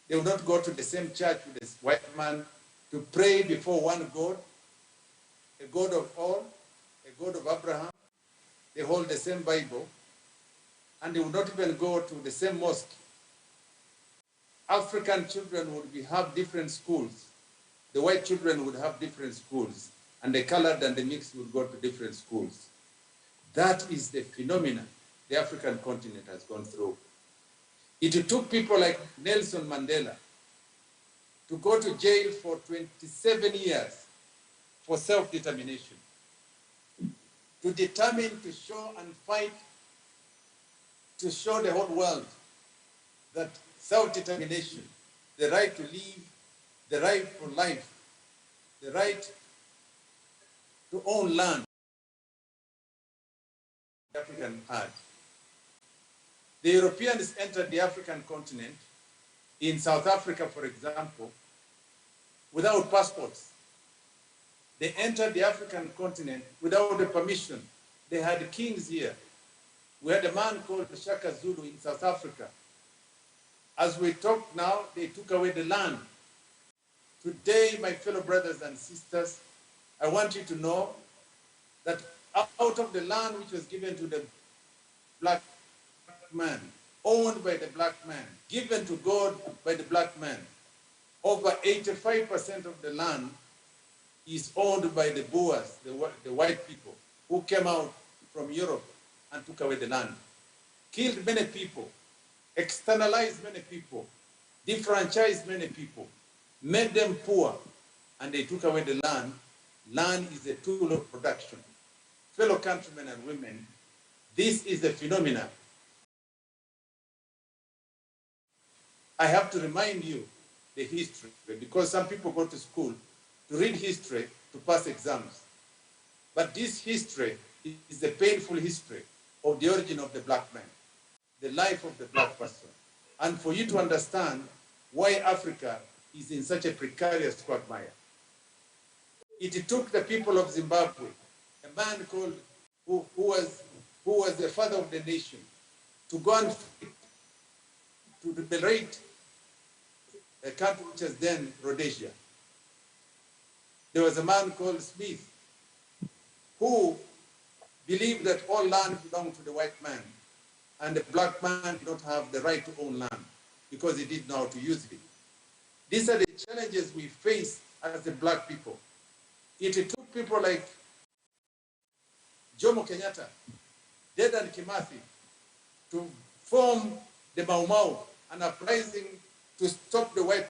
They will not go to the same church with this white man to pray before one God, a God of all, a God of Abraham. They hold the same Bible, and they will not even go to the same mosque. African children would have different schools. The white children would have different schools, and the colored and the mixed would go to different schools. That is the phenomenon the African continent has gone through. It took people like Nelson Mandela to go to jail for 27 years for self-determination, to determine, to show and fight, to show the whole world that self-determination, the right to live, the right for life, the right to own land, the African had. The Europeans entered the African continent, in South Africa, for example, without passports. They entered the African continent without the permission. They had kings here. We had a man called Shaka Zulu in South Africa. As we talk now, they took away the land. Today, my fellow brothers and sisters, I want you to know that out of the land which was given to the black man, owned by the black man, given to God by the black man, over 85% of the land is owned by the Boers, the white people, who came out from Europe and took away the land, killed many people, externalized many people, defranchised many people, made them poor, and they took away the land. Land is a tool of production. Fellow countrymen and women, this is a phenomenon. I have to remind you the history, because some people go to school to read history to pass exams. But this history is the painful history of the origin of the black man, the life of the black person. And for you to understand why Africa is in such a precarious quagmire. It took the people of Zimbabwe, a man called, who was the father of the nation, to go and to liberate a country which was then Rhodesia. There was a man called Smith who believed that all land belonged to the white man, and the black man did not have the right to own land because he didn't know how to use it. These are the challenges we face as the black people. It took people like Jomo Kenyatta, Dedan Kimathi, to form the Mau Mau, an uprising to stop the white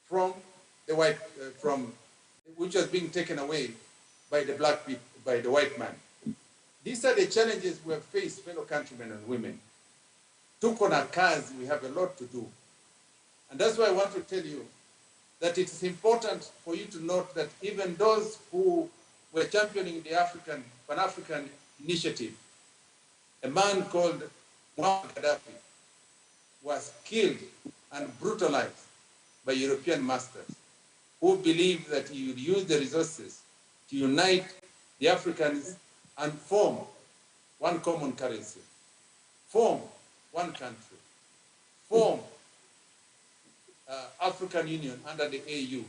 from the white, which was being taken away by the black people, by the white man. These are the challenges we have faced, fellow countrymen and women. Tuko na kazi, we have a lot to do. And that's why I want to tell you that it is important for you to note that even those who were championing the Pan-African initiative, a man called Muammar Gaddafi was killed and brutalized by European masters who believed that he would use the resources to unite the Africans and form one common currency, form one country, form African Union under the AU,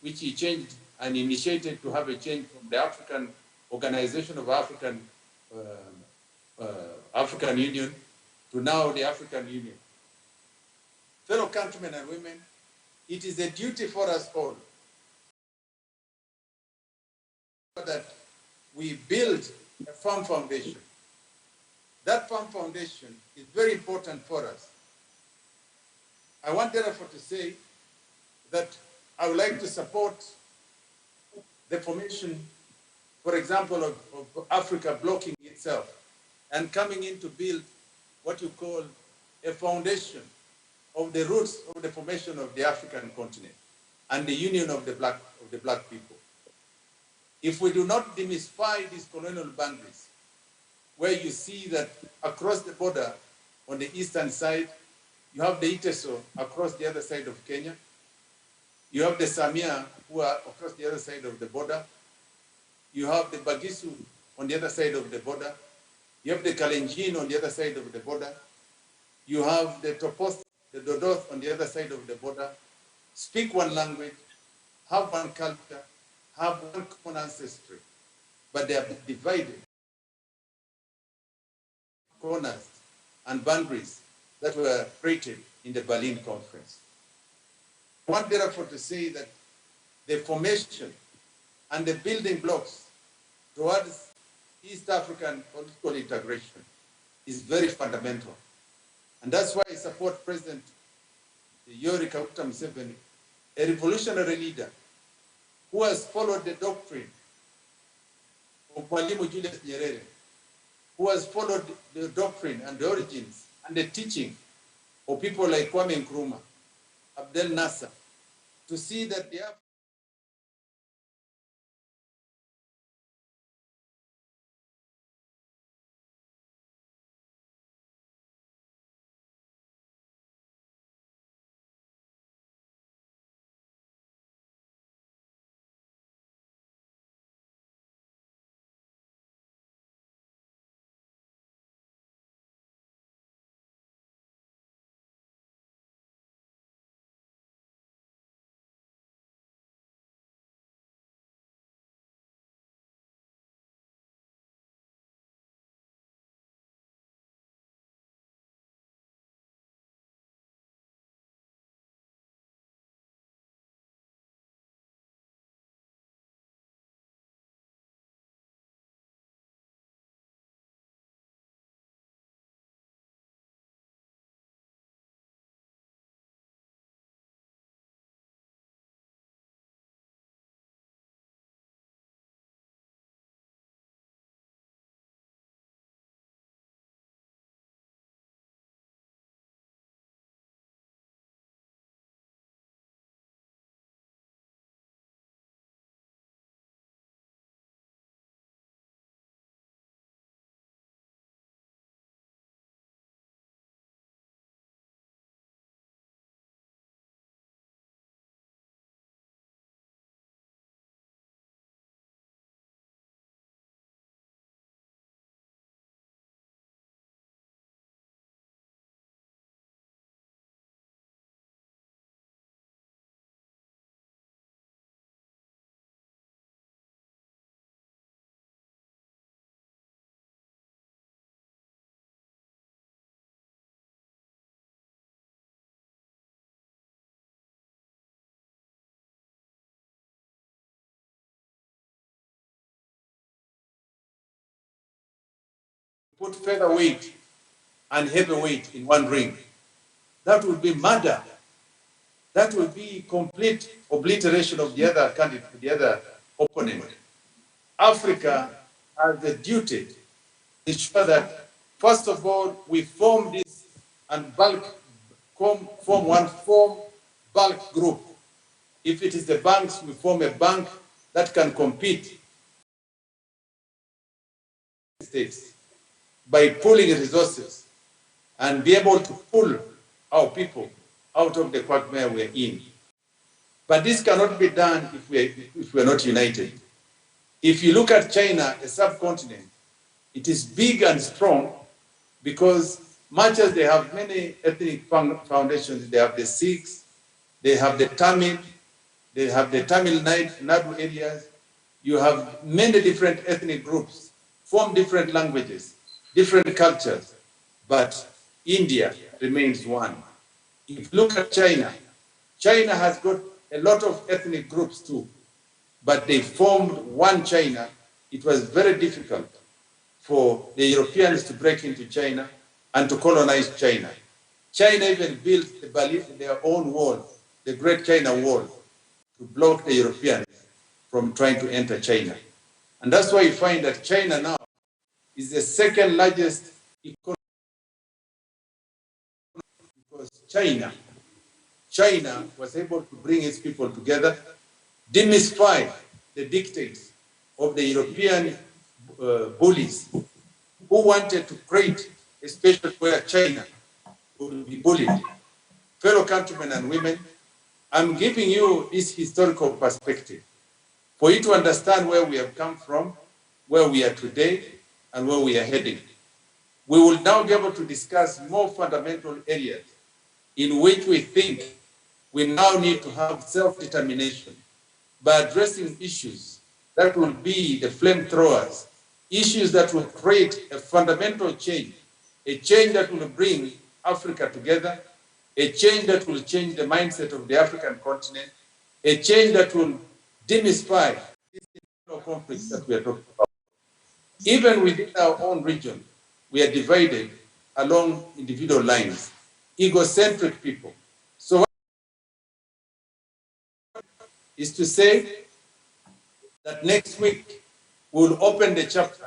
which he changed and initiated to have a change from the African Organization of African Union to now the African Union. Fellow countrymen and women, it is a duty for us all that we build a firm foundation. That firm foundation is very important for us. I want therefore to say that I would like to support the formation, for example, of Africa blocking itself and coming in to build what you call a foundation of the roots of the formation of the African continent and the union of the black people. If we do not demystify these colonial boundaries, where you see that across the border on the eastern side, you have the Iteso across the other side of Kenya. You have the Samia who are across the other side of the border. You have the Bagisu on the other side of the border. You have the Kalenjin on the other side of the border. You have the the Dodos on the other side of the border, speak one language, have one culture, have one common ancestry, but they are divided corners and boundaries that were created in the Berlin Conference. I want therefore to say that the formation and the building blocks towards East African political integration is very fundamental. And that's why I support President Yoweri Kaguta Museveni, a revolutionary leader who has followed the doctrine of Mwalimu Julius Nyerere, who has followed the doctrine and the origins and the teaching of people like Kwame Nkrumah, Abdel Nasser, to see that they have put featherweight and heavyweight in one ring. That would be murder. That would be complete obliteration of the other candidate, the other opponent. Africa has the duty to ensure that, first of all, we form this and form bulk group. If it is the banks, we form a bank that can compete with the states by pooling resources and be able to pull our people out of the quagmire we're in. But this cannot be done if we're not united. If you look at China, a subcontinent, it is big and strong because much as they have many ethnic foundations, they have the Sikhs, they have the Tamil, they have the Tamil Nadu areas, you have many different ethnic groups, form different languages, different cultures, but India remains one. If you look at China, China has got a lot of ethnic groups too, but they formed one China. It was very difficult for the Europeans to break into China and to colonize China. China even built their own wall, the Great China Wall, to block the Europeans from trying to enter China. And that's why you find that China now is the second largest economy, because China was able to bring its people together, demystify the dictates of the European bullies who wanted to create a space where China would be bullied. Fellow countrymen and women, I'm giving you this historical perspective for you to understand where we have come from, where we are today, and where we are heading. We will now be able to discuss more fundamental areas in which we think we now need to have self-determination by addressing issues that will be the flamethrowers, issues that will create a fundamental change, a change that will bring Africa together, a change that will change the mindset of the African continent, a change that will demystify these conflicts that we are talking about. Even within our own region, we are divided along individual lines, egocentric people. So what is to say that next week we'll open the chapter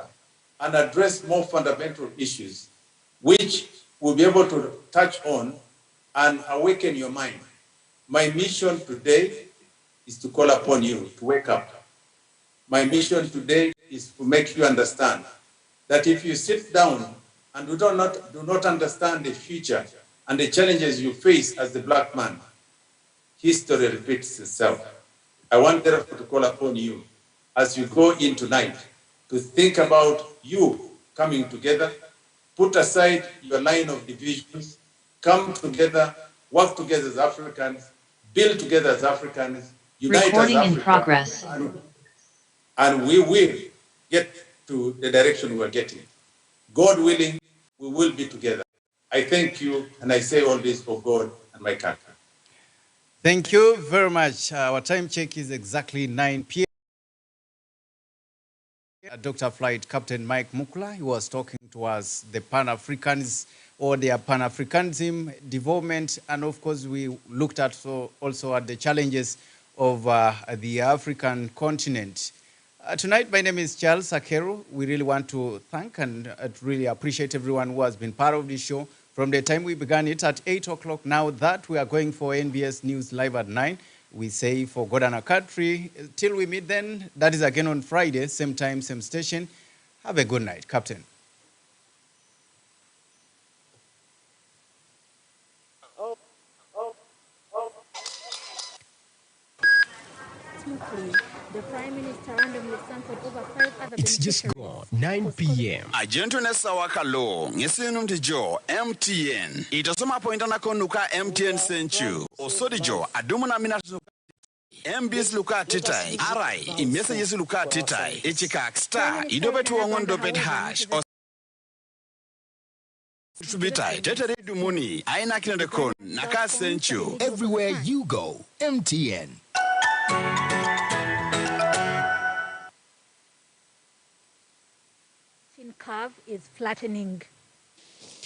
and address more fundamental issues, which we'll be able to touch on and awaken your mind. My mission today is to call upon you to wake up. My mission today is to make you understand that if you sit down and do not understand the future and the challenges you face as the black man, history repeats itself. I want therefore to call upon you as you go in tonight to think about you coming together, put aside your line of divisions, come together, work together as Africans, build together as Africans, unite Recording as in Africa, progress. and we will get to the direction we're getting. God willing, we will be together. I thank you, and I say all this for God and my country. Thank you very much. Our time check is exactly 9 p.m. Dr. Flight Captain Mike Mukula, he was talking to us the Pan-Africans or their Pan-Africanism development, and of course we looked at also at the challenges of the African continent. Tonight, my name is Charles Akero. We really want to thank and really appreciate everyone who has been part of this show from the time we began it at 8 o'clock. Now that we are going for NBS News Live at 9, we say for God and our country. Till we meet then, that is again on Friday, same time, same station. Have a good night, Captain. The Prime Minister randomly sampled over 5 other It's just gone. 9 p.m. Agentune sawakalo ngesinu mtijo MTN itosoma pointa na konuka MTN senchu osodijo adumuna mina MBS luka titai arai imessages luka titai ichikak star idobet wongon dobet hash Subitai tetere dumuni aina kinade kon naka senchu Everywhere you go, MTN. curve is flattening.